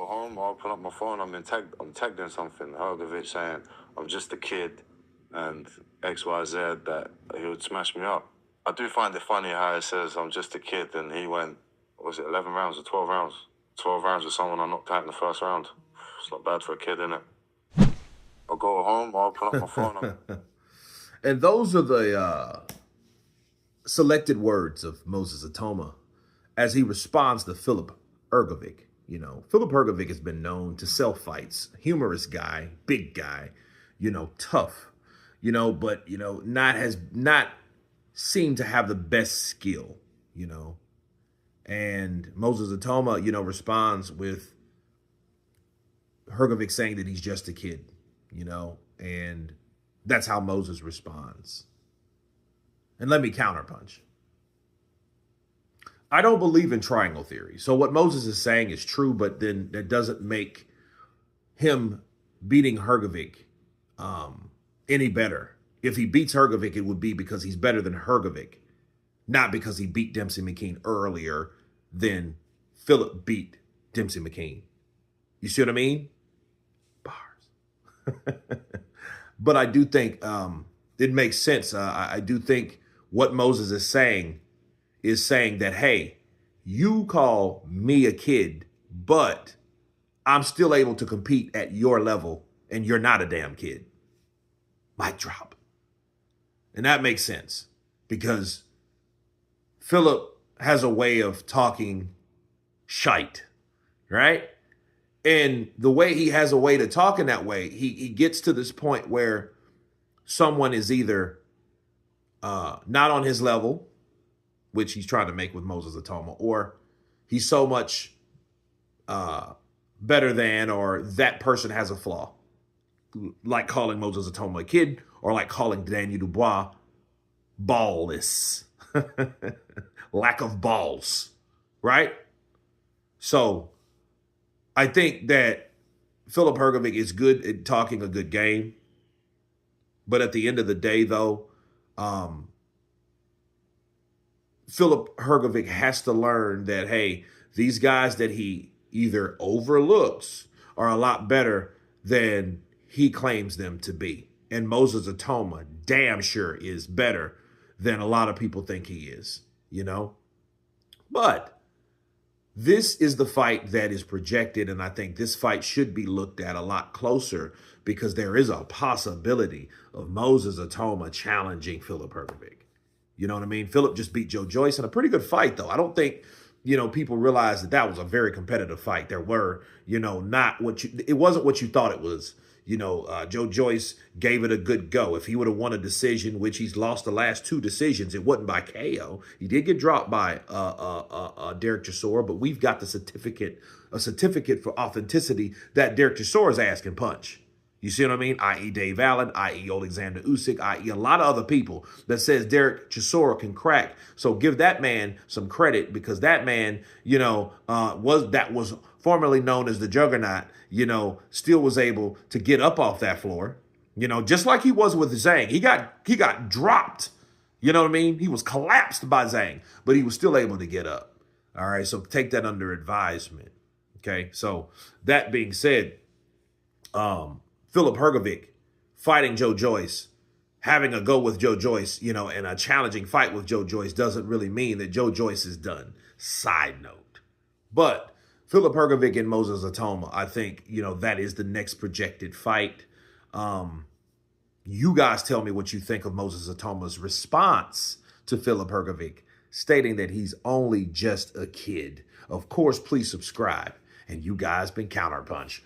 go home, I'll open up my phone, I'm tagged in something, Hrgovic saying, I'm just a kid, and XYZ, that he would smash me up. I do find it funny how it says I'm just a kid, and he went, was it 11 rounds or 12 rounds? 12 rounds with someone I knocked out in the first round. It's not bad for a kid, innit? I'll go home, I'll open up my phone. And those are the selected words of Moses Itauma as he responds to Filip Hrgovic. You know, Filip Hrgovic has been known to sell fights. Humorous guy, big guy, you know, tough, you know, but, you know, not seemed to have the best skill, you know. And Moses Itauma, you know, responds with Hrgovic saying that he's just a kid, you know, and that's how Moses responds. And let me counterpunch. I don't believe in triangle theory. So what Moses is saying is true, but then that doesn't make him beating Hrgovic any better. If he beats Hrgovic, it would be because he's better than Hrgovic, not because he beat Dempsey McKean earlier than Filip beat Dempsey McKean. You see what I mean? Bars. But I do think it makes sense. I do think what Moses is saying that, hey, you call me a kid, but I'm still able to compete at your level, and you're not a damn kid. Mic drop. And that makes sense because Filip has a way of talking shite, right? And the way he has a way to talk in that way, he gets to this point where someone is either not on his level, which he's trying to make with Moses Itauma, or he's so much better than, or that person has a flaw. Like calling Moses Itauma a kid, or like calling Daniel Dubois ballless. Lack of balls, right? So I think that Filip Hrgovic is good at talking a good game. But at the end of the day, though, Filip Hrgovic has to learn that, hey, these guys that he either overlooks are a lot better than he claims them to be. And Moses Itauma damn sure is better than a lot of people think he is, you know? But this is the fight that is projected, and I think this fight should be looked at a lot closer because there is a possibility of Moses Itauma challenging Filip Hrgovic. You know what I mean? Filip just beat Joe Joyce in a pretty good fight, though. I don't think, you know, people realize that that was a very competitive fight. There were, you know, it wasn't what you thought it was. You know, Joe Joyce gave it a good go. If he would have won a decision, which he's lost the last two decisions, it wasn't by KO. He did get dropped by Derek Chisora, but we've got a certificate for authenticity that Derek Chisora's ass can punch. You see what I mean? I.e. Dave Allen, i.e. Alexander Usyk, i.e. a lot of other people that says Derek Chisora can crack. So give that man some credit because that man, you know, was formerly known as the Juggernaut, you know, still was able to get up off that floor, you know, just like he was with Zhang. He got dropped. You know what I mean? He was collapsed by Zhang, but he was still able to get up. All right, so take that under advisement. Okay, so that being said, Filip Hrgovic fighting Joe Joyce, having a go with Joe Joyce, you know, and a challenging fight with Joe Joyce doesn't really mean that Joe Joyce is done. Side note. But Filip Hrgovic and Moses Itauma, I think, you know, that is the next projected fight. You guys tell me what you think of Moses Itauma's response to Filip Hrgovic, stating that he's only just a kid. Of course, please subscribe. And you guys been Counterpunch.